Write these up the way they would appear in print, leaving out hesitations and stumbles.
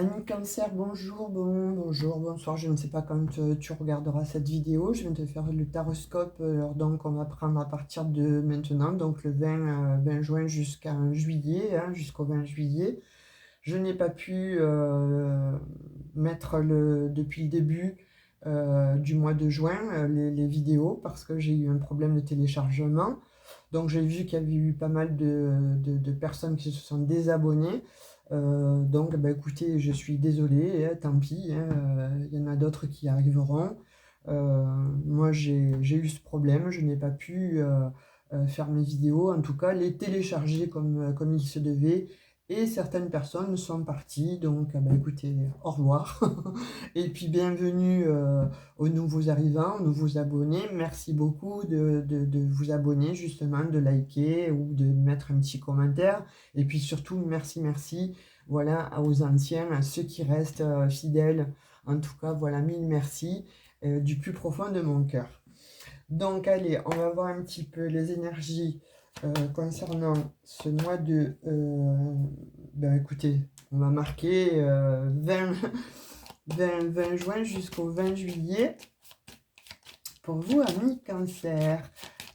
Annie Cancer, bonjour, bonjour, bonsoir, je ne sais pas quand tu regarderas cette vidéo, je viens de faire le taroscope, alors donc on va prendre à partir de maintenant, donc le 20 juin jusqu'à juillet, hein, jusqu'au 20 juillet. Je n'ai pas pu mettre depuis le début du mois de juin les vidéos parce que j'ai eu un problème de téléchargement. Donc j'ai vu qu'il y avait eu pas mal de personnes qui se sont désabonnées. Donc bah, écoutez, je suis désolée, hein, tant pis, hein, il y en a d'autres qui arriveront. Moi j'ai eu ce problème, je n'ai pas pu faire mes vidéos, en tout cas les télécharger comme il se devait. Et certaines personnes sont parties, donc bah, écoutez, au revoir. Et puis bienvenue aux nouveaux arrivants, aux nouveaux abonnés. Merci beaucoup de vous abonner justement, de liker ou de mettre un petit commentaire. Et puis surtout, merci, voilà, aux anciens, à ceux qui restent fidèles. En tout cas, voilà, mille merci du plus profond de mon cœur. Donc allez, on va voir un petit peu les énergies concernant ce mois de... ben écoutez, on va marquer 20 juin jusqu'au 20 juillet pour vous, amis Cancer.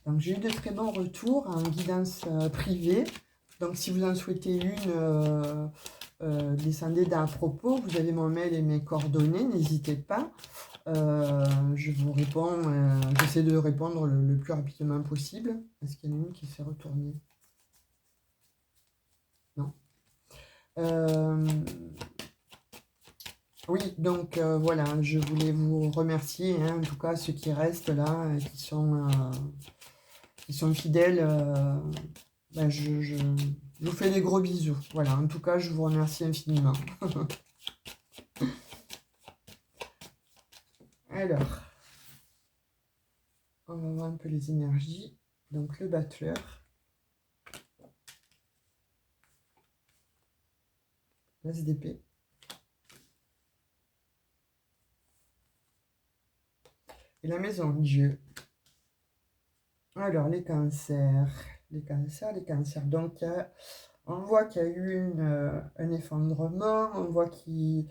Donc j'ai eu de très bons retours en guidance privée. Donc si vous en souhaitez une, descendez d'un propos, vous avez mon mail et mes coordonnées, n'hésitez pas. Je vous réponds, j'essaie de répondre le plus rapidement possible. Est-ce qu'il y en a une qui s'est retournée? Non. Oui, donc voilà, je voulais vous remercier, hein, en tout cas ceux qui restent là, qui sont fidèles. Ben, je vous fais des gros bisous. Voilà, en tout cas, je vous remercie infiniment. Alors, on va voir un peu les énergies. Donc le battleur. L'as d'épée. Et la maison de Dieu. Alors, les cancers. Les cancers. Donc, on voit qu'il y a eu un effondrement. On voit qu'il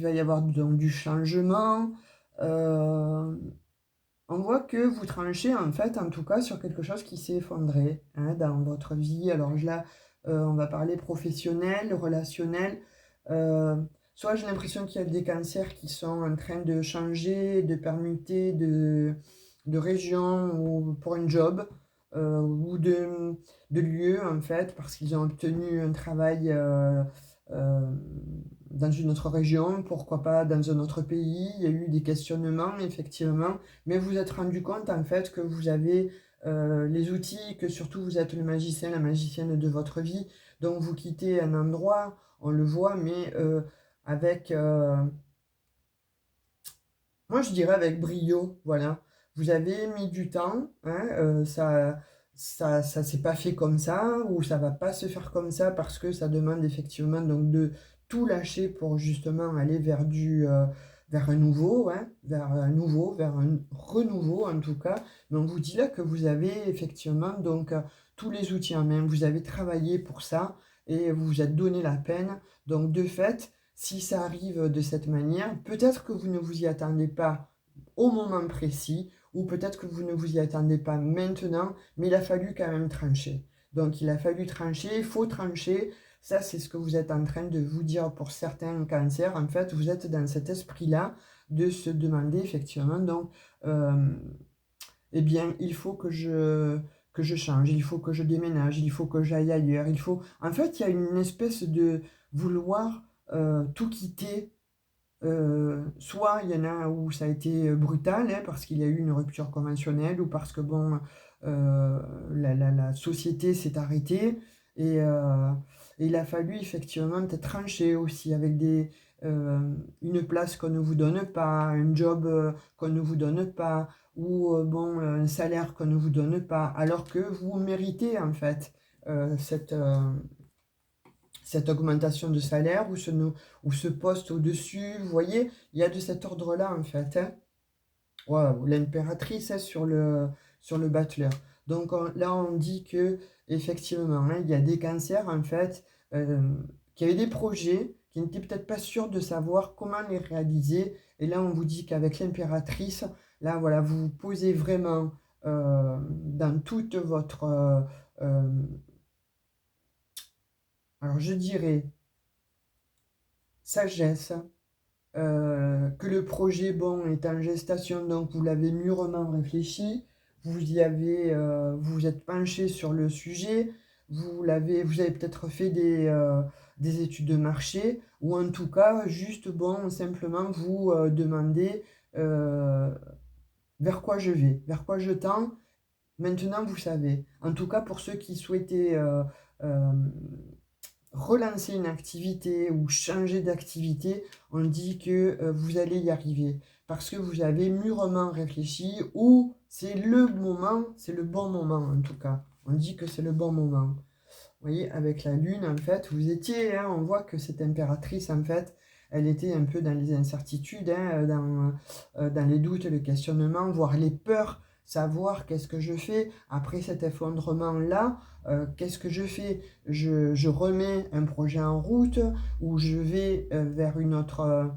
va y avoir donc du changement. On voit que vous tranchez, en fait, en tout cas, sur quelque chose qui s'est effondré hein, dans votre vie. Alors là, on va parler professionnel, relationnel. Soit j'ai l'impression qu'il y a des cancers qui sont en train de changer, de permuter de région ou pour un job ou de lieu, en fait, parce qu'ils ont obtenu un travail euh, dans une autre région, pourquoi pas dans un autre pays. Il y a eu des questionnements, effectivement, mais vous vous êtes rendu compte, en fait, que vous avez les outils, que surtout vous êtes le magicien, la magicienne de votre vie. Donc vous quittez un endroit, on le voit, mais avec, moi je dirais avec brio, voilà. Vous avez mis du temps, hein, ça s'est pas fait comme ça, ou ça va pas se faire comme ça, parce que ça demande effectivement donc de tout lâcher pour justement aller vers un nouveau, hein, vers un renouveau en tout cas. Mais on vous dit là que vous avez effectivement donc tous les outils en main, vous avez travaillé pour ça, et vous vous êtes donné la peine. Donc de fait, si ça arrive de cette manière, peut-être que vous ne vous y attendez pas au moment précis, ou peut-être que vous ne vous y attendez pas maintenant, mais il a fallu quand même trancher. Donc il a fallu trancher, il faut trancher. Ça, c'est ce que vous êtes en train de vous dire pour certains cancers. En fait, vous êtes dans cet esprit-là de se demander effectivement, donc, eh bien, il faut que je change, il faut que je déménage, il faut que j'aille ailleurs. Il faut... En fait, il y a une espèce de vouloir tout quitter. Soit il y en a où ça a été brutal, hein, parce qu'il y a eu une rupture conventionnelle ou parce que bon, la société s'est arrêtée et il a fallu effectivement être tranché aussi avec une place qu'on ne vous donne pas, un job qu'on ne vous donne pas ou bon, un salaire qu'on ne vous donne pas, alors que vous méritez en fait cette augmentation de salaire ou ce poste au-dessus. Vous voyez, il y a de cet ordre-là, en fait. Hein. Waouh, l'impératrice hein, sur le battleur. Donc là, on dit que effectivement, hein, il y a des cancers, en fait, qui avaient des projets, qui n'étaient peut-être pas sûrs de savoir comment les réaliser. Et là, on vous dit qu'avec l'impératrice, là, voilà, vous vous posez vraiment dans toute votre... alors, je dirais sagesse, que le projet, bon, est en gestation, donc vous l'avez mûrement réfléchi, vous vous êtes penché sur le sujet, vous avez peut-être fait des études de marché, ou en tout cas, juste, bon, simplement vous demandez euh, vers quoi je vais, vers quoi je tends. Maintenant, vous savez. En tout cas, pour ceux qui souhaitaient euh, relancer une activité ou changer d'activité, on dit que vous allez y arriver parce que vous avez mûrement réfléchi ou c'est le moment, c'est le bon moment en tout cas. On dit que c'est le bon moment. Vous voyez, avec la lune, en fait, vous étiez, hein, on voit que cette impératrice, en fait, elle était un peu dans les incertitudes, hein, dans les doutes, le questionnement, voire les peurs, savoir qu'est-ce que je fais après cet effondrement-là, qu'est-ce que je fais? Je remets un projet en route ou je vais vers une autre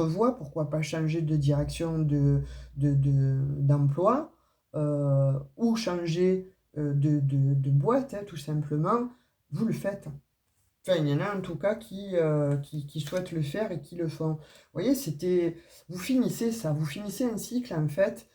voie, pourquoi pas changer de direction d'emploi ou changer de boîte, hein, tout simplement, vous le faites. Enfin, il y en a en tout cas qui souhaitent le faire et qui le font. Vous voyez, vous finissez ça, vous finissez un cycle en fait,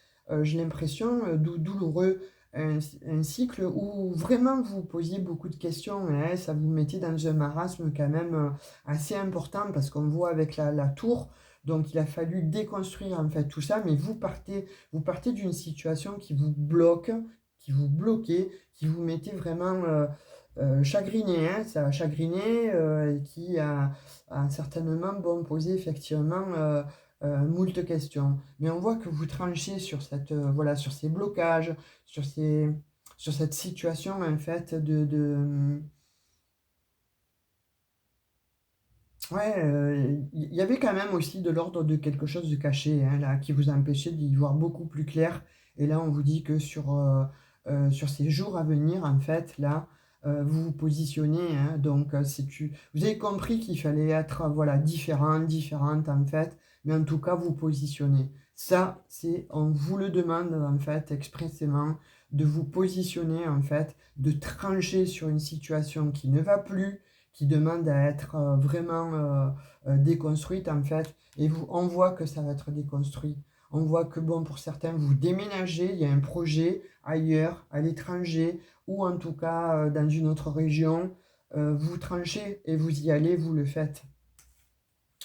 j'ai l'impression douloureux, un cycle où vraiment vous posiez beaucoup de questions, hein, ça vous mettait dans un marasme quand même assez important parce qu'on voit avec la tour, donc il a fallu déconstruire en fait tout ça, mais vous partez d'une situation qui vous bloque, qui vous bloquait, qui vous mettait vraiment chagriné, hein, ça a chagriné et qui a certainement bon, posé effectivement moult questions. Mais on voit que vous tranchez sur voilà, sur ces blocages, sur cette situation en fait ouais, il y avait quand même aussi de l'ordre de quelque chose de caché, hein, là, qui vous a empêché d'y voir beaucoup plus clair. Et là, on vous dit que sur ces jours à venir, en fait, là, vous vous positionnez. Hein, donc, vous avez compris qu'il fallait être voilà, différente, en fait. Mais en tout cas, vous positionnez. Ça, on vous le demande, en fait, expressément, de vous positionner, en fait, de trancher sur une situation qui ne va plus qui demande à être vraiment déconstruite en fait. Et on voit que ça va être déconstruit. On voit que bon, pour certains, vous déménagez, il y a un projet ailleurs, à l'étranger, ou en tout cas dans une autre région. Vous tranchez et vous y allez, vous le faites.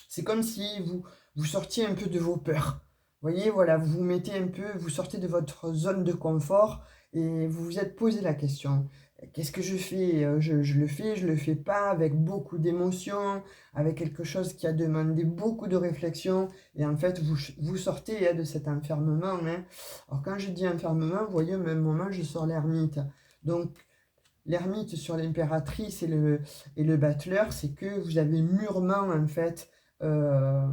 C'est comme si vous sortiez un peu de vos peurs. Vous voyez, voilà, vous vous mettez un peu, vous sortez de votre zone de confort et vous vous êtes posé la question. Qu'est-ce que je fais? Je le fais pas avec beaucoup d'émotion, avec quelque chose qui a demandé beaucoup de réflexion. Et en fait, vous sortez de cet enfermement. Hein. Alors quand je dis enfermement, vous voyez, au même moment, je sors l'ermite. Donc, l'ermite sur l'impératrice et le battleur, c'est que vous avez mûrement, en fait, euh,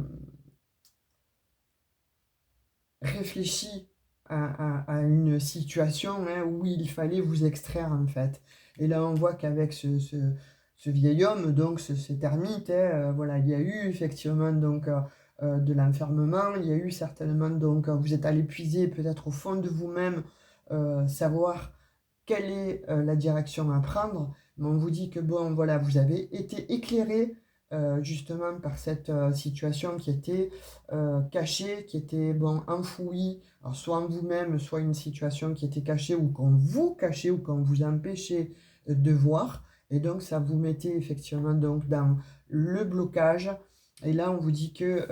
réfléchi à une situation hein, où il fallait vous extraire en fait. Et là on voit qu'avec ce vieil homme, donc cet ermite, hein, voilà, il y a eu effectivement donc de l'enfermement, il y a eu certainement donc vous êtes allé puiser peut-être au fond de vous-même, savoir quelle est la direction à prendre, mais on vous dit que bon voilà, vous avez été éclairé justement par cette situation qui était cachée, qui était bon, enfouie, alors soit en vous-même, soit une situation qui était cachée ou qu'on vous cachait ou qu'on vous empêchait de voir. Et donc ça vous mettait effectivement donc dans le blocage. Et là, on vous dit que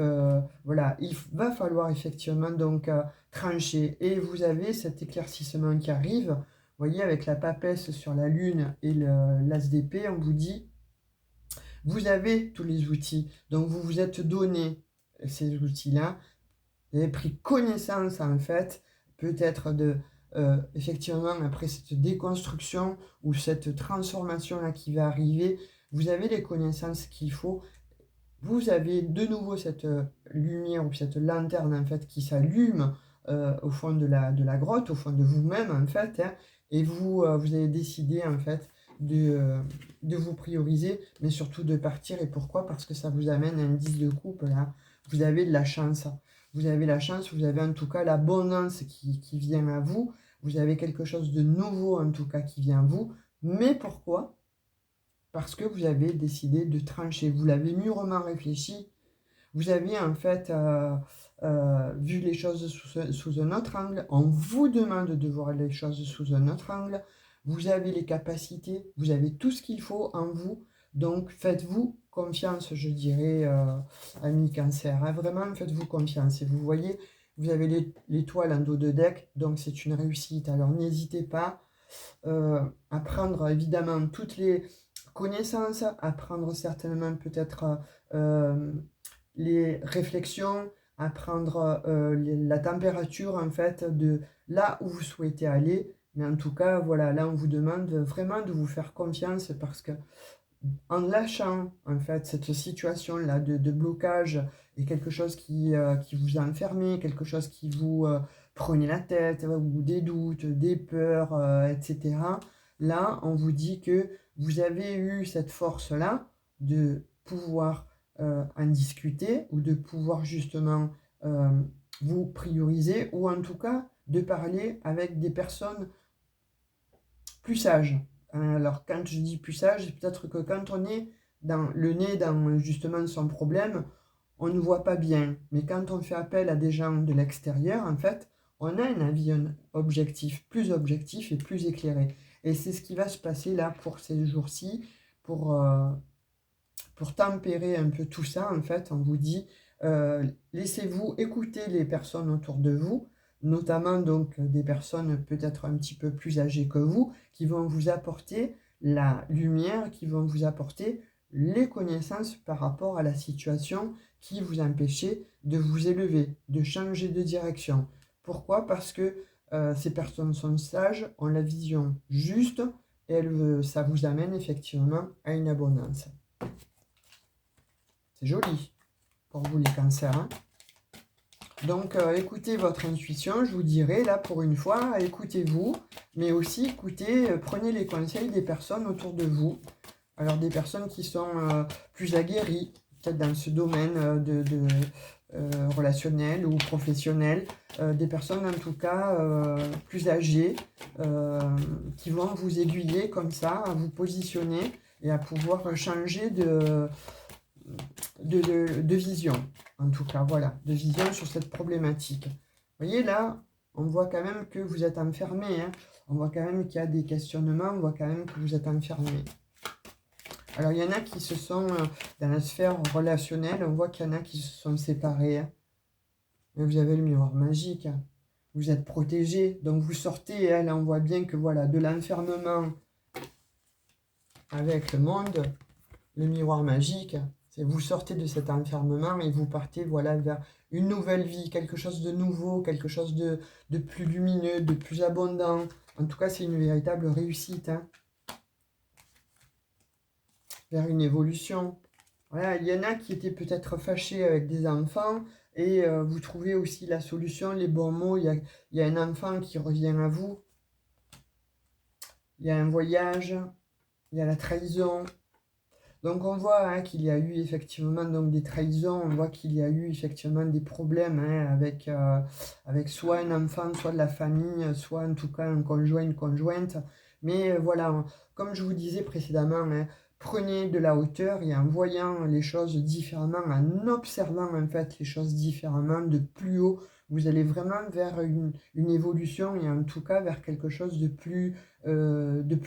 voilà, il va falloir effectivement donc trancher. Et vous avez cet éclaircissement qui arrive. Vous voyez, avec la papesse sur la lune et l'as d'épée, on vous dit vous avez tous les outils, donc vous vous êtes donné ces outils-là, vous avez pris connaissance en fait, peut-être effectivement après cette déconstruction ou cette transformation-là qui va arriver, vous avez les connaissances qu'il faut, vous avez de nouveau cette lumière ou cette lanterne en fait qui s'allume au fond de la grotte, au fond de vous-même en fait, hein, et vous avez décidé en fait de vous prioriser, mais surtout de partir. Et pourquoi? Parce que ça vous amène un 10 de coupe, là. Vous avez de la chance. Vous avez la chance, vous avez en tout cas l'abondance qui vient à vous. Vous avez quelque chose de nouveau, en tout cas, qui vient à vous. Mais pourquoi? Parce que vous avez décidé de trancher. Vous l'avez mûrement réfléchi. Vous avez en fait vu les choses sous un autre angle. On vous demande de voir les choses sous un autre angle. Vous avez les capacités, vous avez tout ce qu'il faut en vous. Donc faites-vous confiance, je dirais, ami Cancer. Hein. Vraiment, faites-vous confiance. Et vous voyez, vous avez l'étoile en dos de deck, donc c'est une réussite. Alors n'hésitez pas à prendre évidemment toutes les connaissances, à prendre certainement peut-être les réflexions, à prendre la température en fait de là où vous souhaitez aller. Mais en tout cas, voilà, là on vous demande vraiment de vous faire confiance parce que en lâchant en fait cette situation-là de blocage et quelque chose qui vous a enfermé, quelque chose qui vous prenait la tête, ou des doutes, des peurs, etc. Là, on vous dit que vous avez eu cette force-là de pouvoir en discuter ou de pouvoir justement euh, vous prioriser ou en tout cas de parler avec des personnes plus sage. Alors, quand je dis plus sage, peut-être que quand on est dans le nez dans justement son problème, on ne voit pas bien. Mais quand on fait appel à des gens de l'extérieur, en fait, on a un avis objectif et plus éclairé. Et c'est ce qui va se passer là pour ces jours-ci, pour, euh, pour tempérer un peu tout ça, en fait, on vous dit, laissez-vous écouter les personnes autour de vous, notamment donc des personnes peut-être un petit peu plus âgées que vous, qui vont vous apporter la lumière, qui vont vous apporter les connaissances par rapport à la situation qui vous empêchait de vous élever, de changer de direction. Pourquoi? Parce que ces personnes sont sages, ont la vision juste, et ça vous amène effectivement à une abondance. C'est joli pour vous les cancers. Hein. Donc écoutez votre intuition, je vous dirais là pour une fois, écoutez-vous, mais aussi écoutez, prenez les conseils des personnes autour de vous. Alors des personnes qui sont plus aguerries, peut-être dans ce domaine relationnel ou professionnel, des personnes en tout cas plus âgées, qui vont vous aiguiller comme ça, à vous positionner et à pouvoir changer de vision, en tout cas, voilà, de vision sur cette problématique. Vous voyez, là, on voit quand même que vous êtes enfermé, hein. On voit quand même qu'il y a des questionnements, on voit quand même que vous êtes enfermé. Alors, il y en a qui se sont, dans la sphère relationnelle, on voit qu'il y en a qui se sont séparés. Hein. Mais vous avez le miroir magique, hein. Vous êtes protégé, donc vous sortez, hein, là, on voit bien que, voilà, de l'enfermement avec le monde, le miroir magique, vous sortez de cet enfermement et vous partez voilà, vers une nouvelle vie, quelque chose de nouveau, quelque chose de plus lumineux, de plus abondant. En tout cas, c'est une véritable réussite. Hein. Vers une évolution. Voilà, il y en a qui étaient peut-être fâchés avec des enfants et vous trouvez aussi la solution, les bons mots. Il y a un enfant qui revient à vous. Il y a un voyage. Il y a la trahison. Donc on voit hein, qu'il y a eu effectivement donc, des trahisons, on voit qu'il y a eu effectivement des problèmes hein, avec soit un enfant, soit de la famille, soit en tout cas un conjoint, une conjointe. Mais voilà, comme je vous disais précédemment, hein, prenez de la hauteur et en voyant les choses différemment, en observant en fait les choses différemment, de plus haut, vous allez vraiment vers une évolution et en tout cas vers quelque chose de plus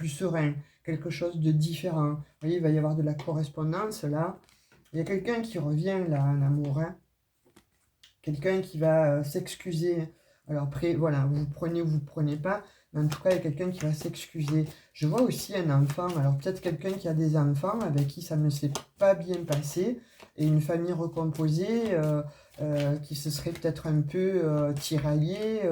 serein, quelque chose de différent. Vous voyez, il va y avoir de la correspondance là. Il y a quelqu'un qui revient là en amour. Hein. Quelqu'un qui va s'excuser. Alors après, voilà, vous prenez ou vous prenez pas. Mais en tout cas, il y a quelqu'un qui va s'excuser. Je vois aussi un enfant. Alors peut-être quelqu'un qui a des enfants avec qui ça ne s'est pas bien passé. Et une famille recomposée qui se serait peut-être un peu tiraillée.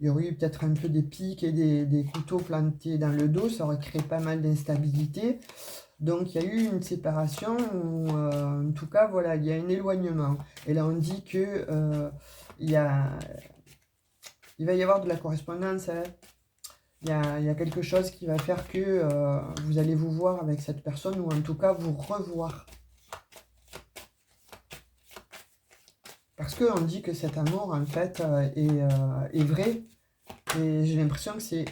Il y aurait eu peut-être un peu des pics et des couteaux plantés dans le dos. Ça aurait créé pas mal d'instabilité. Donc, il y a eu une séparation, ou en tout cas, voilà, il y a un éloignement. Et là, on dit que il va y avoir de la correspondance. Hein. Il y a quelque chose qui va faire que vous allez vous voir avec cette personne, ou en tout cas vous revoir. Parce qu'on dit que cet amour, en fait, est vrai. Et j'ai l'impression que c'est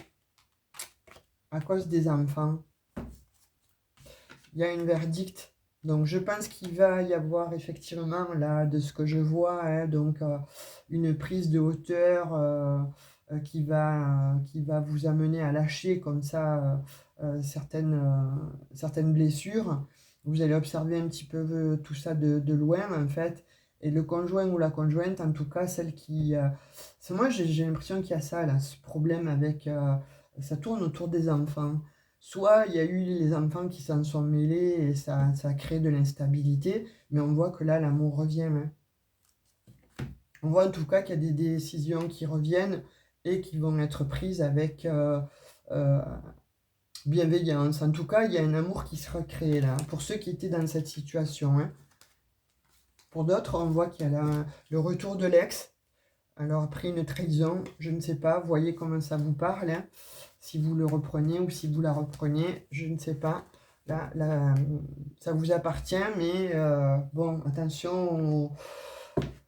à cause des enfants. Il y a une verdict. Donc je pense qu'il va y avoir effectivement, là, de ce que je vois, hein, donc une prise de hauteur qui va vous amener à lâcher comme ça certaines blessures. Vous allez observer un petit peu tout ça de loin, en fait. Et le conjoint ou la conjointe, en tout cas, celle qui... c'est moi, j'ai l'impression qu'il y a ça, là, ce problème avec... ça tourne autour des enfants. Soit il y a eu les enfants qui s'en sont mêlés et ça crée de l'instabilité, mais on voit que là, l'amour revient, hein. On voit en tout cas qu'il y a des décisions qui reviennent et qui vont être prises avec euh, bienveillance. En tout cas, il y a un amour qui sera créé là, pour ceux qui étaient dans cette situation, hein. Pour d'autres, on voit qu'il y a le retour de l'ex. Alors après une trahison, je ne sais pas, voyez comment ça vous parle, hein. Si vous le reprenez ou si vous la reprenez, je ne sais pas. Là, ça vous appartient, mais bon, attention,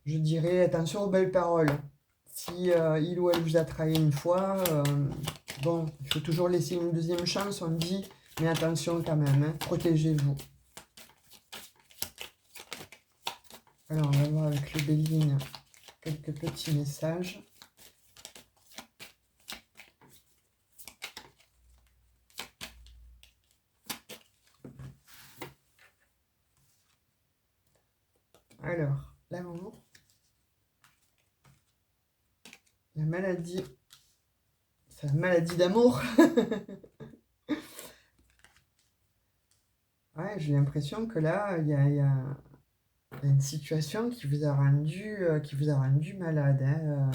je dirais attention aux belles paroles. Si il ou elle vous a trahi une fois, bon, il faut toujours laisser une deuxième chance, on dit, mais attention quand même, hein, protégez-vous. Alors, on va voir avec le Béline quelques petits messages. Alors, l'amour, la maladie, c'est la maladie d'amour. Ouais, j'ai l'impression que là, il y a une situation qui vous a rendu malade, hein.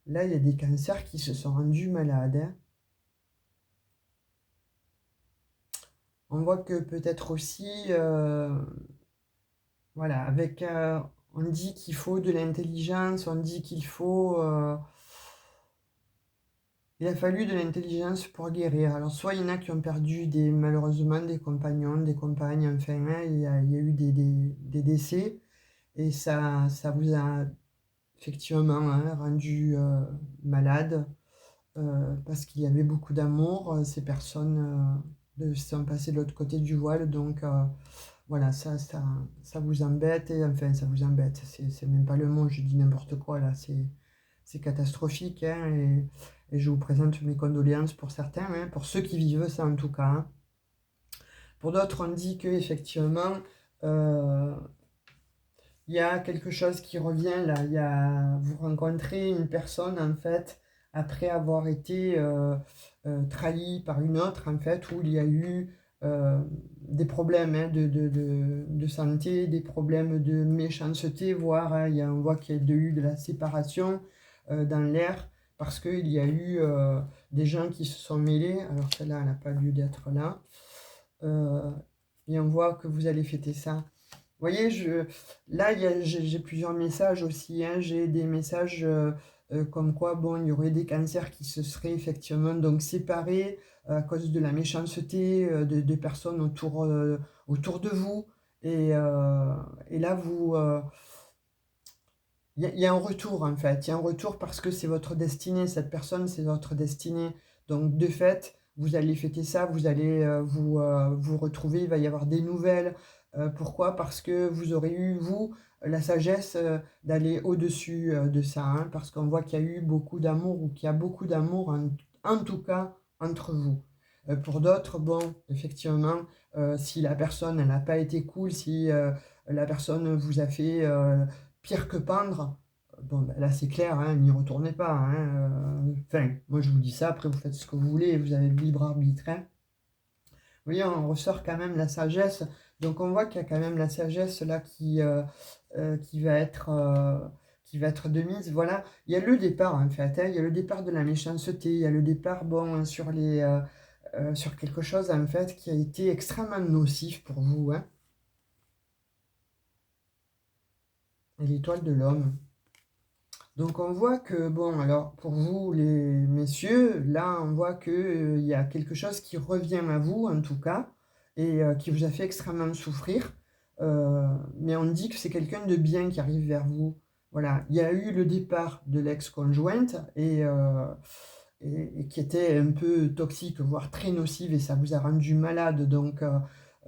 Là, il y a des cancers qui se sont rendus malades, hein. On voit que peut-être aussi, voilà, avec, on dit qu'il faut de l'intelligence, on dit qu'il faut... il a fallu de l'intelligence pour guérir. Alors, soit il y en a qui ont perdu malheureusement des compagnons, des compagnes, enfin, hein, il y a eu des décès, et ça vous a effectivement, hein, rendu malade, parce qu'il y avait beaucoup d'amour. Ces personnes sont passées de l'autre côté du voile, donc voilà, ça vous embête, et enfin ça vous embête, c'est même pas le mot, je dis n'importe quoi là, c'est catastrophique, hein, et je vous présente mes condoléances pour certains, hein, pour ceux qui vivent ça en tout cas, hein. Pour d'autres, on dit que effectivement, euh, il y a quelque chose qui revient là. Vous rencontrez une personne en fait après avoir été trahi par une autre en fait, où il y a eu des problèmes, hein, de santé, des problèmes de méchanceté, voire hein, on voit qu'il y a eu de la séparation dans l'air, parce qu'il y a eu des gens qui se sont mêlés. Alors celle-là, elle n'a pas lieu d'être là. Euh, et on voit que vous allez fêter ça. Vous voyez, là, j'ai plusieurs messages aussi, hein. J'ai des messages comme quoi, bon, il y aurait des cancers qui se seraient effectivement donc séparés à cause de la méchanceté de personnes autour de vous. Et là, il y a un retour, en fait. Il y a un retour parce que c'est votre destinée. Cette personne, c'est votre destinée. Donc, de fait, vous allez fêter ça, vous allez vous retrouver, il va y avoir des nouvelles. Pourquoi? Parce que vous aurez eu, vous, la sagesse d'aller au-dessus de ça, hein, parce qu'on voit qu'il y a eu beaucoup d'amour, ou qu'il y a beaucoup d'amour, en tout cas, entre vous. Pour d'autres, bon, effectivement, si la personne, elle n'a pas été cool, si la personne vous a fait pire que pendre, bon, ben là c'est clair, hein, n'y retournez pas, hein. Enfin, moi je vous dis ça, après vous faites ce que vous voulez, vous avez le libre arbitre, hein. Vous voyez, on ressort quand même la sagesse, donc on voit qu'il y a quand même la sagesse là qui va être de mise. Voilà, il y a le départ en fait, hein, il y a le départ de la méchanceté, il y a le départ, bon, sur quelque chose en fait qui a été extrêmement nocif pour vous, hein. Et l'étoile de l'homme. Donc on voit que, bon, alors pour vous les messieurs, là on voit que, il y a quelque chose qui revient à vous en tout cas, et qui vous a fait extrêmement souffrir. Mais on dit que c'est quelqu'un de bien qui arrive vers vous. Voilà, il y a eu le départ de l'ex-conjointe et qui était un peu toxique, voire très nocive, et ça vous a rendu malade. Donc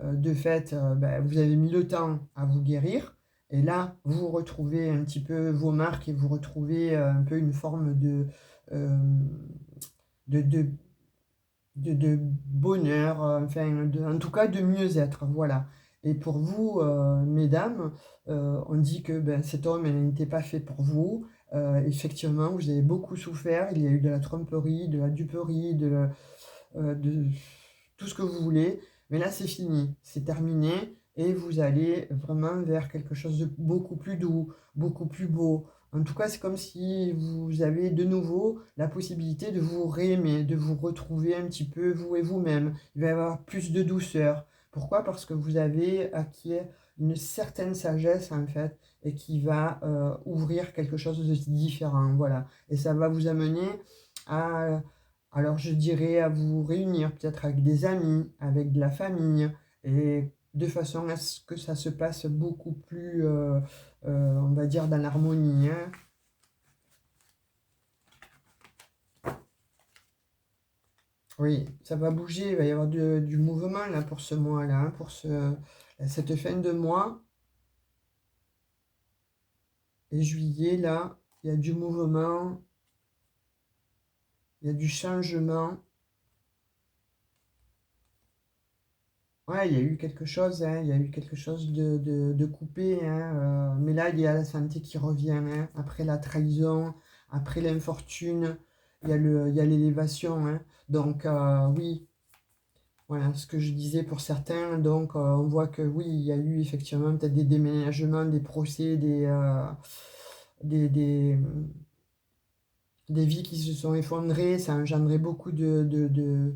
de fait, ben, vous avez mis le temps à vous guérir. Et là, vous retrouvez un petit peu vos marques et vous retrouvez un peu une forme euh, de, de, de bonheur, enfin, en tout cas de mieux-être, voilà. Et pour vous, mesdames, on dit que ben, cet homme il n'était pas fait pour vous. Effectivement, vous avez beaucoup souffert. Il y a eu de la tromperie, de la duperie, de tout ce que vous voulez. Mais là, c'est fini, c'est terminé. Et vous allez vraiment vers quelque chose de beaucoup plus doux, beaucoup plus beau. En tout cas, c'est comme si vous avez de nouveau la possibilité de vous réaimer, de vous retrouver un petit peu vous et vous-même. Il va y avoir plus de douceur. Pourquoi? Parce que vous avez acquis une certaine sagesse, en fait, et qui va ouvrir quelque chose de différent. Voilà. Et ça va vous amener à, alors je dirais, à vous réunir peut-être avec des amis, avec de la famille, et de façon à ce que ça se passe beaucoup plus, on va dire, dans l'harmonie, hein. Oui, ça va bouger, il va y avoir du mouvement là pour ce mois-là, hein, pour cette fin de mois. Et juillet, là, il y a du mouvement, il y a du changement. Ouais, il y a eu quelque chose, hein, il y a eu quelque chose de coupé, hein, mais là, il y a la santé qui revient, hein, après la trahison, après l'infortune, il y a l'élévation, hein. Donc, oui, voilà ce que je disais pour certains. Donc, on voit que oui, il y a eu effectivement peut-être des déménagements, des procès, des, des, des vies qui se sont effondrées, ça a engendré beaucoup de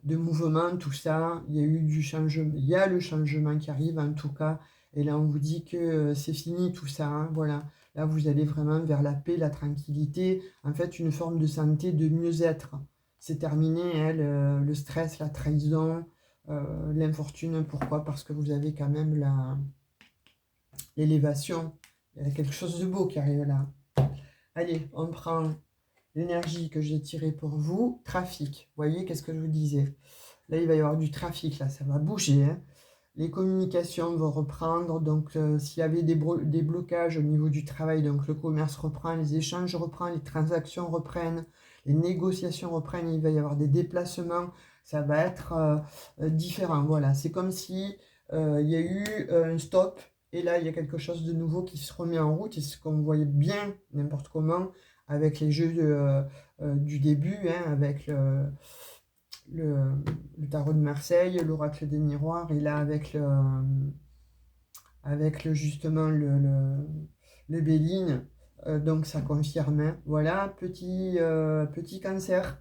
mouvements, tout ça. Il y a eu du changement, il y a le changement qui arrive en tout cas. Et là, on vous dit que c'est fini tout ça, hein, voilà. Là, vous allez vraiment vers la paix, la tranquillité, en fait, une forme de santé, de mieux-être. C'est terminé, hein, le stress, la trahison, l'infortune. Pourquoi? Parce que vous avez quand même l'élévation. Il y a quelque chose de beau qui arrive là. Allez, on prend l'énergie que j'ai tirée pour vous. Trafic, vous voyez, qu'est-ce que je vous disais? Là, il va y avoir du trafic, là, ça va bouger, hein. Les communications vont reprendre, donc s'il y avait des blocages au niveau du travail, donc le commerce reprend, les échanges reprennent, les transactions reprennent, les négociations reprennent, il va y avoir des déplacements, ça va être différent, voilà. C'est comme si il y a eu un stop, et là, il y a quelque chose de nouveau qui se remet en route, et ce qu'on voyait bien, n'importe comment, avec les jeux du début, hein, avec le, le tarot de Marseille, l'oracle des miroirs, et là avec justement le Béline, donc ça confirme, hein. Voilà, petit cancer,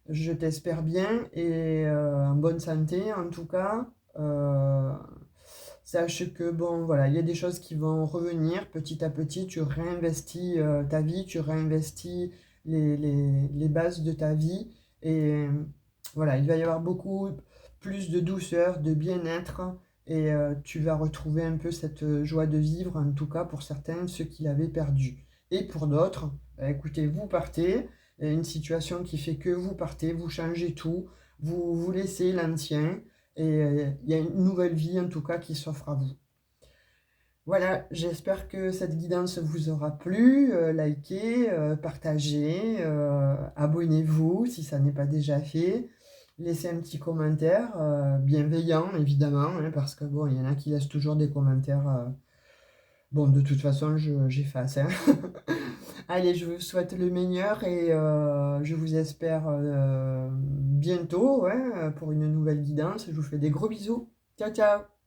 je t'espère bien et en bonne santé en tout cas. Sache que bon, voilà, il y a des choses qui vont revenir petit à petit. Tu réinvestis ta vie, tu réinvestis les bases de ta vie. Et voilà, il va y avoir beaucoup plus de douceur, de bien-être. Et tu vas retrouver un peu cette joie de vivre, en tout cas pour certains, ceux qui l'avaient perdu. Et pour d'autres, bah, écoutez, vous partez. Il y a une situation qui fait que vous partez, vous changez tout, vous laissez l'ancien. Et il y a une nouvelle vie en tout cas qui s'offre à vous. Voilà, j'espère que cette guidance vous aura plu. Likez, partagez, abonnez-vous si ça n'est pas déjà fait. Laissez un petit commentaire, bienveillant évidemment, hein, parce que bon, il y en a qui laissent toujours des commentaires. Bon, de toute façon, j'efface, hein. Allez, je vous souhaite le meilleur et je vous espère bientôt, ouais, pour une nouvelle guidance. Je vous fais des gros bisous. Ciao, ciao!